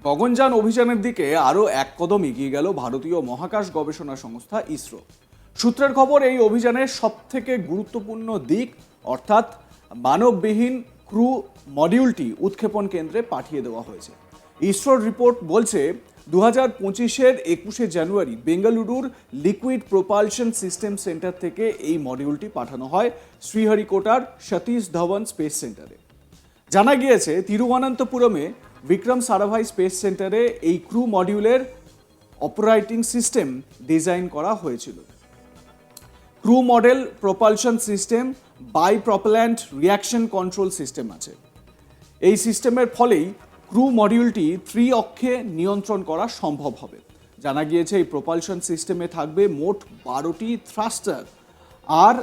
গগনযান অভিযানের দিকে আরও এক কদম এগিয়ে গেল ভারতীয় মহাকাশ গবেষণা সংস্থা ইসরো। সূত্রের খবর, এই অভিযানের সবথেকে গুরুত্বপূর্ণ দিক অর্থাৎ মানববিহীন ক্রু মডিউলটি উৎক্ষেপণ কেন্দ্রে পাঠিয়ে দেওয়া হয়েছে। ইসরোর রিপোর্ট বলছে 2025-এর 21শে জানুয়ারি বেঙ্গালুরুর লিকুইড প্রোপালশন সিস্টেম সেন্টার থেকে এই মডিউলটি পাঠানো হয় শ্রীহরিকোটার সতীশ ধাওয়ান স্পেস সেন্টারে। জানা গিয়েছে, তিরুবনন্তপুরমে বিক্রম সারাভাই স্পেস সেন্টারে এই ক্রু মডিউলের অপারেটিং সিস্টেম ডিজাইন করা হয়েছিল। Crew model propulsion system bi propellant reaction control system আছে। এই সিস্টেমের ফলেই ক্রু মডিউলটি ত্রি-অক্ষে নিয়ন্ত্রণ করা সম্ভব হবে। জানা গিয়েছে, এই প্রপালশন সিস্টেমে থাকবে মোট 12টি থ্রাস্টার, আর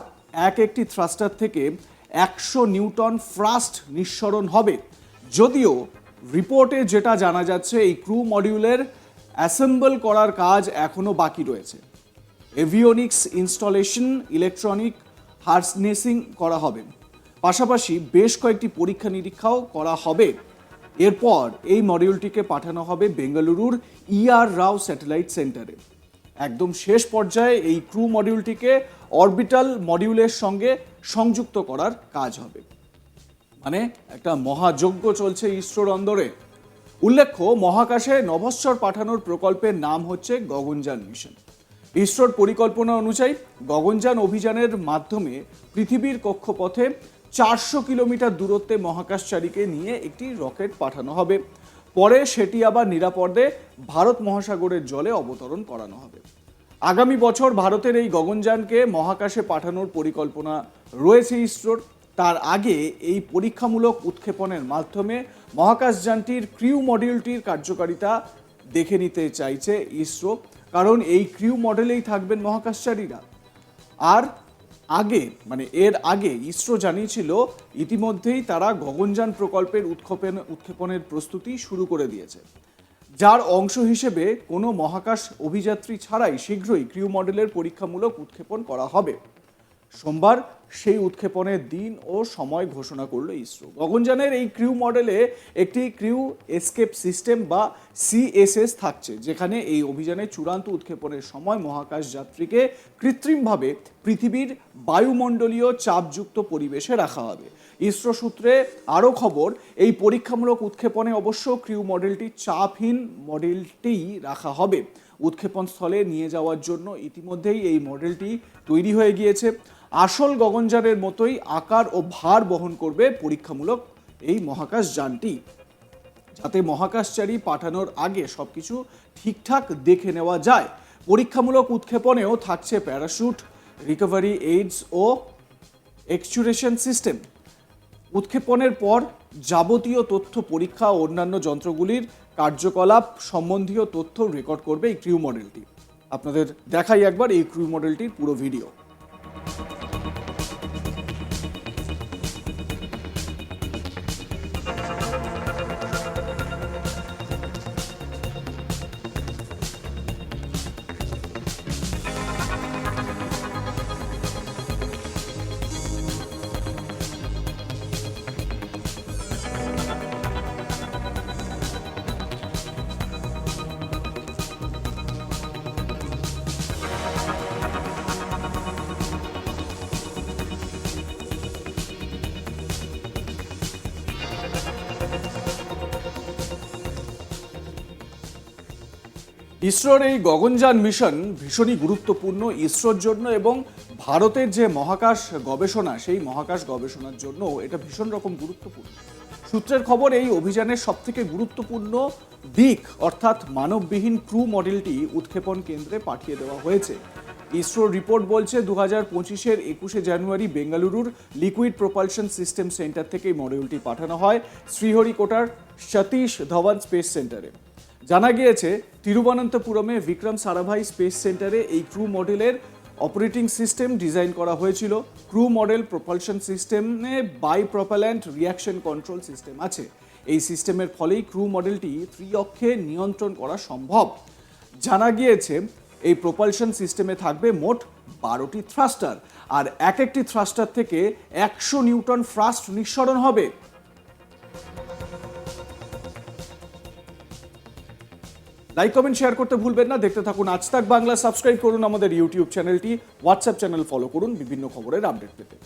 একটি থ্রাস্টার থেকে 100 নিউটন থ্রাস্ট নিঃসরণ হবে। যদিও রিপোর্টে যেটা জানা যাচ্ছে, এই ক্রু মডিউলের অ্যাসেম্বল করার কাজ এখনও বাকি রয়েছে। এভিওনিক্স ইনস্টলেশন, ইলেকট্রনিক হার্নেসিং করা হবে, পাশাপাশি বেশ কয়েকটি পরীক্ষা নিরীক্ষাও করা হবে। এরপর এই মডিউলটিকে পাঠানো হবে বেঙ্গালুরুর ER রাও স্যাটেলাইট সেন্টারে। একদম শেষ পর্যায়ে এই ক্রু মডিউলটিকে অরবিটাল মডিউলের সঙ্গে সংযুক্ত করার কাজ হবে। মানে একটা মহাযজ্ঞ চলছে ইসরোর অন্দরে। উল্লেখ্য, মহাকাশে নভশ্চর পাঠানোর প্রকল্পের নাম হচ্ছে গগনযান মিশন। ইসরোর পরিকল্পনা অনুযায়ী গগনযান অভিযানের মাধ্যমে পৃথিবীর কক্ষপথে 400 কিলোমিটার দূরত্বে মহাকাশচারীকে নিয়ে একটি রকেট পাঠানো হবে। পরে সেটি আবার নিরাপদে ভারত মহাসাগরের জলে অবতরণ করানো হবে। আগামী বছর ভারতের এই গগনযানকে মহাকাশে পাঠানোর পরিকল্পনা রয়েছে ইসরোর। তার আগে এই পরীক্ষামূলক উৎক্ষেপণের মাধ্যমে মহাকাশযানটির ক্রিউ মডিউলটির কার্যকারিতা দেখে নিতে চাইছে ইসরো, কারণ এই ক্রিউ মডেলেই থাকবেন মহাকাশচারীরা। আর এর আগে ইসরো জানিয়েছিল ইতিমধ্যেই তারা গগনযান প্রকল্পের উৎক্ষেপণের প্রস্তুতি শুরু করে দিয়েছে, যার অংশ হিসেবে কোনো মহাকাশ অভিযাত্রী ছাড়াই শীঘ্রই ক্রিউ মডেলের পরীক্ষামূলক উৎক্ষেপণ করা হবে। সোমবার সেই উৎক্ষেপণের দিন ও সময় ঘোষণা করল ইসরো। গগনযানের এই ক্রিউ মডেলে একটি ক্রিউ এসকেপ সিস্টেম বা CSS থাকছে, যেখানে এই অভিযানে চূড়ান্ত উৎক্ষেপণের সময় মহাকাশ যাত্রীকে কৃত্রিমভাবে পৃথিবীর বায়ুমণ্ডলীয় চাপযুক্ত পরিবেশে রাখা হবে। ইসরো সূত্রে আরও খবর, এই পরীক্ষামূলক উৎক্ষেপণে অবশ্য ক্রিউ মডেলটি চাপহীন মডেলটিই রাখা হবে। উৎক্ষেপণ স্থলে নিয়ে যাওয়ার জন্য ইতিমধ্যেই এই মডেলটি তৈরি হয়ে গিয়েছে। আসল গগনযানের মতোই আকার ও ভার বহন করবে পরীক্ষামূলক এই মহাকাশ যানটি, যাতে মহাকাশচারী পাঠানোর আগে সবকিছু ঠিকঠাক দেখে নেওয়া যায়। পরীক্ষামূলক উৎক্ষেপণেও থাকছে প্যারাশুট, রিকভারি এইডস ও এক্সচুরেশন সিস্টেম। উৎক্ষেপণের পর যাবতীয় তথ্য পরীক্ষা ও অন্যান্য যন্ত্রগুলির কার্যকলাপ সম্বন্ধীয় তথ্য রেকর্ড করবে এই ক্রিউ মডেলটি। আপনাদের দেখাই একবার এই ক্রিউ মডেলটির পুরো ভিডিও। ইসরোর এই গগনযান মিশন ভীষণই গুরুত্বপূর্ণ ইসরোর জন্য, এবং ভারতের যে মহাকাশ গবেষণা, সেই মহাকাশ গবেষণার জন্য এটা ভীষণ রকম গুরুত্বপূর্ণ। সূত্রের খবর, এই অভিযানের সবথেকে গুরুত্বপূর্ণ দিক অর্থাৎ মানববিহীন ক্রু মডেলটি উৎক্ষেপণ কেন্দ্রে পাঠিয়ে দেওয়া হয়েছে। ইসরোর রিপোর্ট বলছে 2025-এর 21শে জানুয়ারি বেঙ্গালুরুর লিকুইড প্রোপালশন সিস্টেম সেন্টার থেকে এই মডিউলটি পাঠানো হয় শ্রীহরিকোটার সতীশ ধাওয়ান স্পেস সেন্টারে। জানা গিয়েছে, তিরুবনন্তপুরমে বিক্রম সারাভাই স্পেস সেন্টারে এই ক্রু মডেলের অপারেটিং সিস্টেম ডিজাইন করা হয়েছিল। ক্রু মডেল প্রপালশন সিস্টেমে bi propellant reaction control system আছে। এই সিস্টেমের ফলেই ক্রু মডেলটি ত্রি-অক্ষে নিয়ন্ত্রণ করা সম্ভব। জানা গিয়েছে, এই প্রপালশন সিস্টেমে থাকবে মোট 12টি থ্রাস্টার, আর একটি থ্রাস্টার থেকে 100 নিউটন থ্রাস্ট নিঃসরণ হবে। লাইক কমেন্ট শেয়ার করতে ভুলবেন না। দেখতে থাকুন আজ তাক বাংলা। সাবস্ক্রাইব করুন আমাদের ইউটিউব চ্যানেলটি, হোয়াটসঅ্যাপ চ্যানেল ফলো করুন বিভিন্ন খবরের আপডেট পেতে।